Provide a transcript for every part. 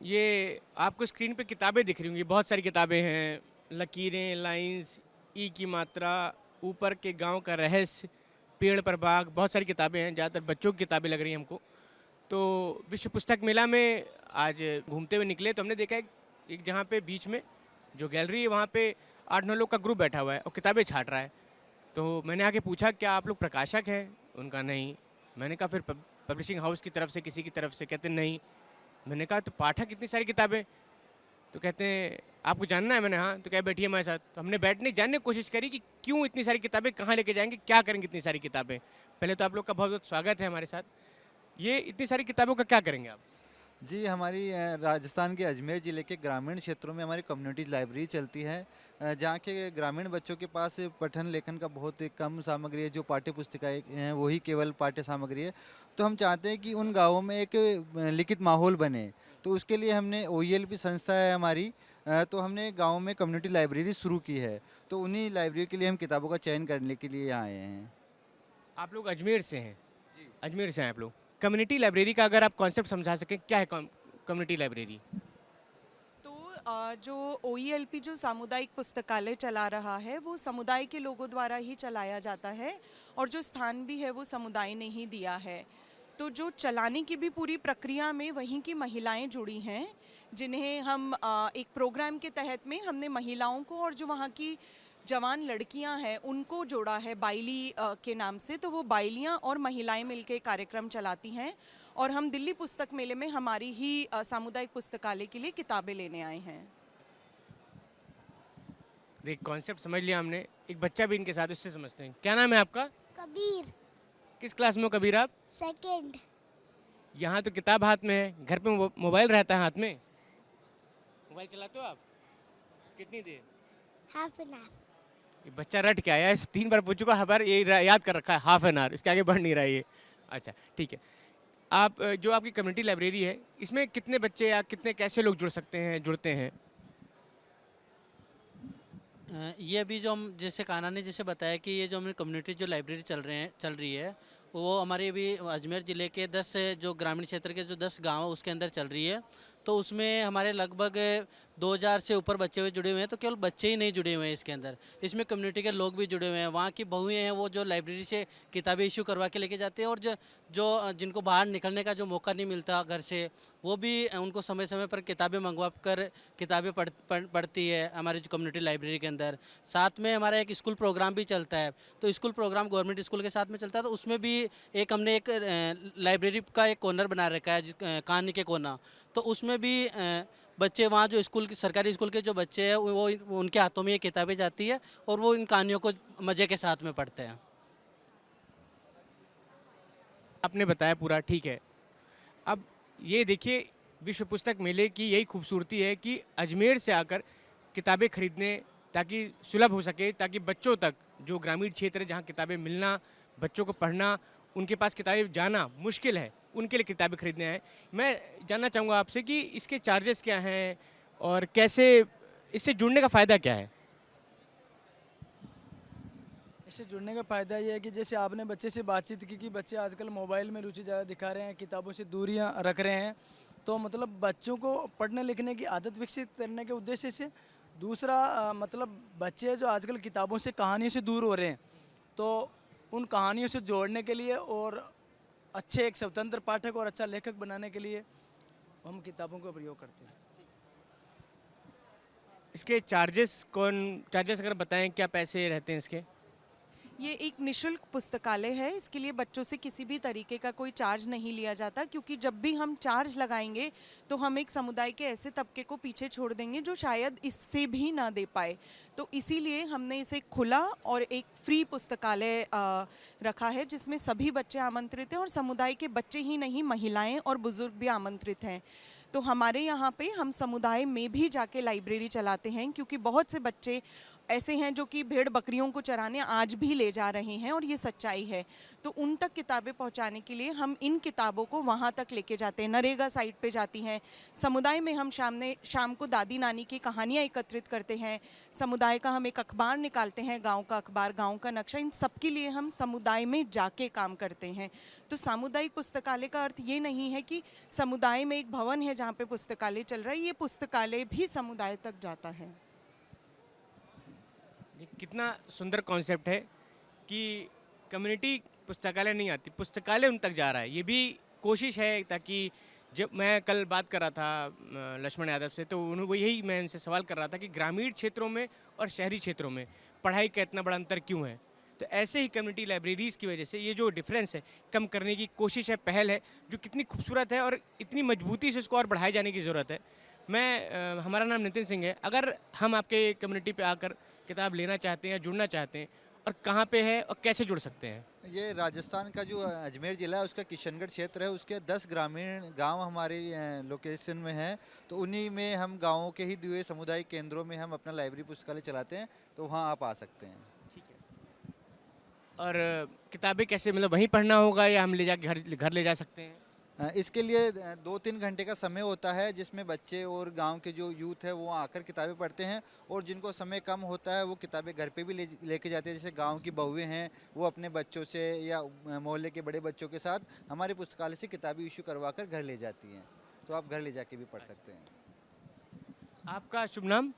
ये आपको स्क्रीन पे किताबें दिख रही होंगी, बहुत सारी किताबें हैं। लकीरें, लाइंस, ई की मात्रा, ऊपर के गांव का रहस्य, पेड़ पर बाग, बहुत सारी किताबें हैं। ज़्यादातर बच्चों की किताबें लग रही हैं हमको। तो विश्व पुस्तक मेला में आज घूमते हुए निकले तो हमने देखा एक जहाँ पे बीच में जो गैलरी है वहाँ पे 8-9 लोग का ग्रुप बैठा हुआ है और किताबें छाँट रहा है। तो मैंने आके पूछा, क्या आप लोग प्रकाशक हैं? उनका नहीं। मैंने कहा फिर पब्लिशिंग हाउस की तरफ से, किसी की तरफ से? कहते नहीं। मैंने कहा तो पाठक इतनी सारी किताबें? तो कहते हैं आपको जानना है? मैंने हाँ। तो क्या बैठिए हमारे साथ। तो हमने बैठने जानने की कोशिश करी कि क्यों इतनी सारी किताबें, कहाँ लेके जाएंगे, क्या करेंगे इतनी सारी किताबें। पहले तो आप लोग का बहुत बहुत स्वागत है हमारे साथ। ये इतनी सारी किताबों का क्या करेंगे आप? जी, हमारी राजस्थान के अजमेर ज़िले के ग्रामीण क्षेत्रों में हमारी कम्युनिटी लाइब्रेरी चलती है। जहाँ के ग्रामीण बच्चों के पास पठन लेखन का बहुत ही कम सामग्री है, जो पाठ्य पुस्तिकाएँ हैं वही केवल पाठ्य सामग्री है। तो हम चाहते हैं कि उन गाँवों में एक लिखित माहौल बने। तो उसके लिए हमने ओईएलपी संस्था है हमारी, तो हमने गाँव में कम्युनिटी लाइब्रेरी शुरू की है। तो उन्हीं लाइब्रेरी के लिए हम किताबों का चयन करने के लिए यहाँ आए हैं। आप लोग अजमेर से हैं? जी। अजमेर से हैं आप लोग। कम्युनिटी लाइब्रेरी का अगर आप कॉन्सेप्ट समझा सकें, क्या है कम्युनिटी लाइब्रेरी? तो जो ओईएलपी जो सामुदायिक पुस्तकालय चला रहा है वो समुदाय के लोगों द्वारा ही चलाया जाता है और जो स्थान भी है वो समुदाय ने ही दिया है। तो जो चलाने की भी पूरी प्रक्रिया में वहीं की महिलाएं जुड़ी हैं, जिन्हें हम एक प्रोग्राम के तहत में हमने महिलाओं को और जो वहाँ की जवान लड़कियां हैं उनको जोड़ा है बाइली के नाम से। तो वो बाइलियां और महिलाएं मिलकर कार्यक्रम चलाती हैं और हम दिल्ली पुस्तक मेले में हमारी ही सामुदायिक पुस्तकालय के लिए किताबें लेने आए हैं। देख, कॉन्सेप्ट समझ लिया हमने। एक बच्चा भी इनके साथ, उससे समझते हैं। क्या नाम है आपका? कबीर। किस क्लास में हो कबीर आप? सेकंड। यहाँ तो किताब हाथ में है, घर पे मोबाइल रहता है हाथ में। मोबाइल चलाते हो आप? कितनी देर? Half an hour. ये बच्चा रट के आया है, 3 बार पूछ चुका, हर बार ये याद कर रखा है, हाफ एन आवर। इसके आगे बढ़ नहीं रहा है ये। अच्छा, ठीक है। आप जो आपकी कम्युनिटी लाइब्रेरी है, इसमें कितने बच्चे या कितने कैसे लोग जुड़ सकते हैं, जुड़ते हैं? ये अभी जो हम जैसे कान्हा ने जैसे बताया कि ये जो हमारी कम्युनिटी जो लाइब्रेरी चल रही है वो हमारी अभी अजमेर ज़िले के 10 जो ग्रामीण क्षेत्र के जो 10 गांव है उसके अंदर चल रही है। तो उसमें हमारे लगभग 2000 से ऊपर बच्चे हुए जुड़े हुए हैं। तो केवल बच्चे ही नहीं जुड़े हुए हैं इसके अंदर, इसमें कम्युनिटी के लोग भी जुड़े हुए हैं। वहाँ की बहुएँ हैं वो जो लाइब्रेरी से किताबें इशू करवा के लेके जाते हैं, और जिनको बाहर निकलने का जो मौका नहीं मिलता घर से, वो भी उनको समय समय पर किताबें मंगवा कर किताबें पढ़ती है हमारी जो कम्युनिटी लाइब्रेरी के अंदर। साथ में हमारा एक स्कूल प्रोग्राम भी चलता है। तो स्कूल प्रोग्राम गवर्नमेंट स्कूल के साथ में चलता है, तो उसमें भी हमने एक लाइब्रेरी का एक कॉर्नर बना रखा है, कहानी के कोना। तो उसमें भी बच्चे वहाँ जो स्कूल के सरकारी स्कूल के जो बच्चे हैं वो उनके हाथों में ये किताबें जाती है और वो इन कहानियों को मज़े के साथ में पढ़ते हैं। आपने बताया पूरा, ठीक है। अब ये देखिए, विश्व पुस्तक मेले की यही खूबसूरती है कि अजमेर से आकर किताबें खरीदने, ताकि सुलभ हो सके, ताकि बच्चों तक, जो ग्रामीण क्षेत्र है जहाँ किताबें मिलना, बच्चों को पढ़ना, उनके पास किताबें जाना मुश्किल है, उनके लिए किताबें खरीदने आए। मैं जानना चाहूँगा आपसे कि इसके चार्जेस क्या हैं और कैसे इससे जुड़ने का फ़ायदा क्या है? इससे जुड़ने का फ़ायदा ये है कि जैसे आपने बच्चे से बातचीत की कि बच्चे आजकल मोबाइल में रुचि ज़्यादा दिखा रहे हैं, किताबों से दूरियां रख रहे हैं। तो मतलब बच्चों को पढ़ने लिखने की आदत विकसित करने के उद्देश्य से। दूसरा मतलब बच्चे जो आजकल किताबों से कहानियों से दूर हो रहे हैं, तो उन कहानियों से जोड़ने के लिए और अच्छे एक स्वतंत्र पाठक और अच्छा लेखक बनाने के लिए हम किताबों का प्रयोग करते हैं। इसके चार्जेस अगर बताएं, क्या पैसे रहते हैं इसके? ये एक निशुल्क पुस्तकालय है। इसके लिए बच्चों से किसी भी तरीके का कोई चार्ज नहीं लिया जाता, क्योंकि जब भी हम चार्ज लगाएंगे तो हम एक समुदाय के ऐसे तबके को पीछे छोड़ देंगे जो शायद इससे भी ना दे पाए। तो इसीलिए हमने इसे खुला और एक फ्री पुस्तकालय रखा है, जिसमें सभी बच्चे आमंत्रित हैं और समुदाय के बच्चे ही नहीं, महिलाएं और बुजुर्ग भी आमंत्रित हैं। तो हमारे यहाँ पे हम समुदाय में भी जाके लाइब्रेरी चलाते हैं, क्योंकि बहुत से बच्चे ऐसे हैं जो कि भेड़ बकरियों को चराने आज भी ले जा रहे हैं और ये सच्चाई है। तो उन तक किताबें पहुंचाने के लिए हम इन किताबों को वहां तक लेके जाते हैं। नरेगा साइट पे जाती हैं, समुदाय में हम शाम को दादी नानी की कहानियाँ एकत्रित करते हैं, समुदाय का हम एक अखबार निकालते हैं, गाँव का अखबार, गाँव का नक्शा, इन सब के लिए हम समुदाय में जाके काम करते हैं। तो सामुदायिक पुस्तकालय का अर्थ ये नहीं है कि समुदाय में एक भवन है जहाँ पे पुस्तकालय चल रहा है, ये पुस्तकालय भी समुदाय तक जाता है। ये कितना सुंदर कॉन्सेप्ट है कि कम्युनिटी पुस्तकालय नहीं आती, पुस्तकालय उन तक जा रहा है। ये भी कोशिश है, ताकि जब मैं कल बात कर रहा था लक्ष्मण यादव से, तो वो यही मैं उनसे सवाल कर रहा था कि ग्रामीण क्षेत्रों में और शहरी क्षेत्रों में पढ़ाई का इतना बड़ा अंतर क्यों है। तो ऐसे ही कम्युनिटी लाइब्रेरीज़ की वजह से ये जो डिफरेंस है कम करने की कोशिश है, पहल है, जो कितनी खूबसूरत है और इतनी मजबूती से उसको और बढ़ाए जाने की ज़रूरत है। हमारा नाम नितिन सिंह है। अगर हम आपके कम्युनिटी पे आकर किताब लेना चाहते हैं या जुड़ना चाहते हैं, और कहाँ पे है और कैसे जुड़ सकते हैं? ये राजस्थान का जो अजमेर ज़िला है उसका किशनगढ़ क्षेत्र है, उसके 10 ग्रामीण गांव हमारे लोकेशन में हैं। तो उन्हीं में हम गांवों के ही दिए सामुदायिक केंद्रों में हम अपना लाइब्रेरी पुस्तकालय चलाते हैं, तो वहाँ आप आ सकते हैं। ठीक है। और किताबें कैसे, मतलब वहीं पढ़ना होगा या हम ले जाके घर ले जा सकते हैं? इसके लिए 2-3 घंटे का समय होता है, जिसमें बच्चे और गांव के जो यूथ है वो आकर किताबें पढ़ते हैं, और जिनको समय कम होता है वो किताबें घर पे भी लेके जाते हैं। जैसे गांव की बहुएं हैं, वो अपने बच्चों से या मोहल्ले के बड़े बच्चों के साथ हमारे पुस्तकालय से किताबें इशू करवा कर घर ले जाती हैं, तो आप घर ले जाके भी पढ़ सकते हैं। आपका शुभ नाम?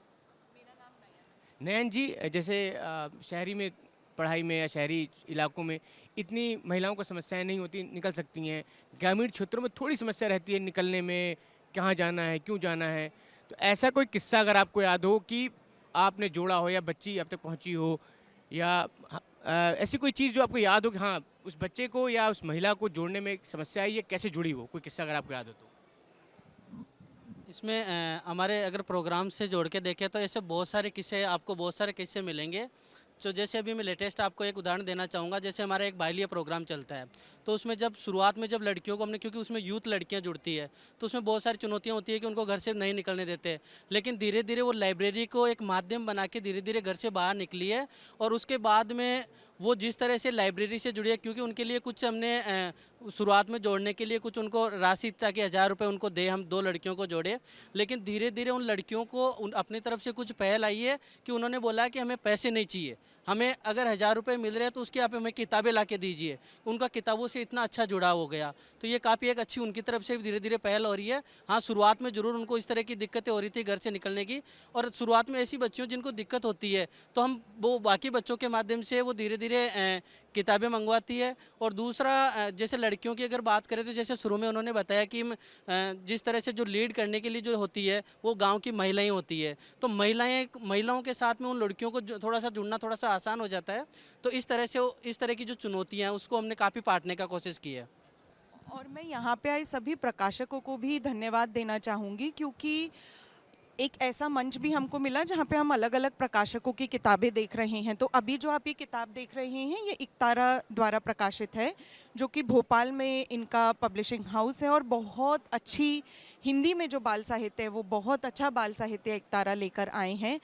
मेरा नाम नयन जी, जैसे शहरी में पढ़ाई में या शहरी इलाकों में इतनी महिलाओं को समस्याएं नहीं होती, निकल सकती हैं। ग्रामीण क्षेत्रों में थोड़ी समस्या रहती है निकलने में, कहाँ जाना है, क्यों जाना है। तो ऐसा कोई किस्सा अगर आपको याद हो कि आपने जोड़ा हो या बच्ची अब तक पहुँची हो, या ऐसी कोई चीज़ जो आपको याद हो कि हाँ, उस बच्चे को या उस महिला को जोड़ने में एक समस्या आई है, कैसे जुड़ी वो, कोई किस्सा अगर आपको याद हो तो? इसमें हमारे अगर प्रोग्राम से जोड़ के देखें तो ऐसे बहुत सारे किस्से, आपको बहुत सारे किस्से मिलेंगे। तो जैसे अभी मैं लेटेस्ट आपको एक उदाहरण देना चाहूँगा। जैसे हमारा एक बाइलिया प्रोग्राम चलता है, तो उसमें जब शुरुआत में जब लड़कियों को हमने, क्योंकि उसमें यूथ लड़कियाँ जुड़ती है, तो उसमें बहुत सारी चुनौतियाँ होती है कि उनको घर से नहीं निकलने देते। लेकिन धीरे धीरे वो लाइब्रेरी को एक माध्यम बना के धीरे धीरे घर से बाहर निकली है, और उसके बाद में वो जिस तरह से लाइब्रेरी से जुड़ी है, क्योंकि उनके लिए कुछ हमने शुरुआत में जोड़ने के लिए कुछ उनको राशि, ताकि 1000 रुपये उनको दे, हम 2 लड़कियों को जोड़े। लेकिन धीरे धीरे उन लड़कियों को अपनी तरफ से कुछ पहल आई है कि उन्होंने बोला कि हमें पैसे नहीं चाहिए, हमें अगर 1000 रुपये मिल रहे हैं तो उसके आप हमें किताबें ला के दीजिए। उनका किताबों से इतना अच्छा जुड़ाव हो गया। तो ये काफ़ी एक अच्छी उनकी तरफ से धीरे धीरे पहल हो रही है। हाँ, शुरुआत में ज़रूर उनको इस तरह की दिक्कतें हो रही थी घर से निकलने की, और शुरुआत में ऐसी बच्चियों जिनको दिक्कत होती है तो हम वो बाकी बच्चों के माध्यम से वो धीरे धीरे किताबें मंगवाती है। और दूसरा, जैसे लड़कियों की अगर बात करें तो जैसे शुरू में उन्होंने बताया कि जिस तरह से जो लीड करने के लिए जो होती है वो गांव की महिलाएं होती है, तो महिलाओं के साथ में उन लड़कियों को थोड़ा सा जुड़ना थोड़ा सा आसान हो जाता है। तो इस तरह से इस तरह की जो चुनौतियाँ हैं उसको हमने काफ़ी बांटने का कोशिश की है। और मैं यहाँ पे आए सभी प्रकाशकों को भी धन्यवाद देना चाहूँगी, क्योंकि एक ऐसा मंच भी हमको मिला जहाँ पे हम अलग अलग प्रकाशकों की किताबें देख रहे हैं। तो अभी जो आप ये किताब देख रहे हैं ये इकतारा द्वारा प्रकाशित है, जो कि भोपाल में इनका पब्लिशिंग हाउस है, और बहुत अच्छी हिंदी में जो बाल साहित्य है वो बहुत अच्छा बाल साहित्य इकतारा लेकर आए हैं।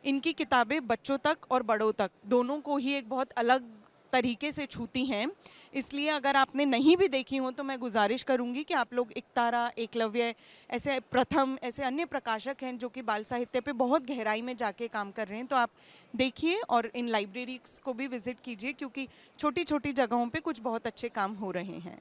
इनकी किताबें बच्चों तक और बड़ों तक दोनों को ही एक बहुत अलग तरीके से छूती हैं। इसलिए अगर आपने नहीं भी देखी हो तो मैं गुजारिश करूंगी कि आप लोग इकतारा, एकलव्य, ऐसे प्रथम, ऐसे अन्य प्रकाशक हैं जो कि बाल साहित्य पे बहुत गहराई में जाके काम कर रहे हैं, तो आप देखिए और इन लाइब्रेरीज को भी विजिट कीजिए, क्योंकि छोटी छोटी जगहों पे कुछ बहुत अच्छे काम हो रहे हैं।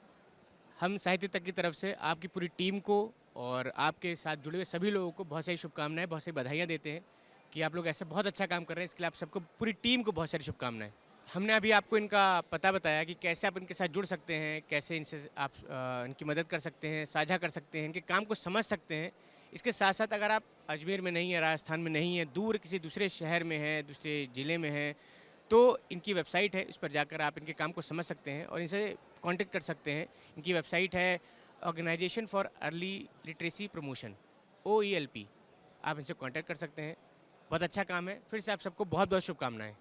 हम साहित्य तक की तरफ से आपकी पूरी टीम को और आपके साथ जुड़े हुए सभी लोगों को बहुत सारी शुभकामनाएं, बहुत सारी बधाइयाँ देते हैं कि आप लोग ऐसे बहुत अच्छा काम कर रहे हैं। इसके लिए आप सबको, पूरी टीम को बहुत सारी शुभकामनाएं। हमने अभी आपको इनका पता बताया कि कैसे आप इनके साथ जुड़ सकते हैं, कैसे इनसे आप इनकी मदद कर सकते हैं, साझा कर सकते हैं, इनके काम को समझ सकते हैं। इसके साथ साथ अगर आप अजमेर में नहीं है, राजस्थान में नहीं है, दूर किसी दूसरे शहर में है, दूसरे ज़िले में है, तो इनकी वेबसाइट है, उस पर जाकर आप इनके काम को समझ सकते हैं और इनसे कांटेक्ट कर सकते हैं। इनकी वेबसाइट है organisation for early literacy promotion, OELP। आप इनसे कांटेक्ट कर सकते हैं। बहुत अच्छा काम है। फिर से आप सबको बहुत बहुत शुभकामनाएं।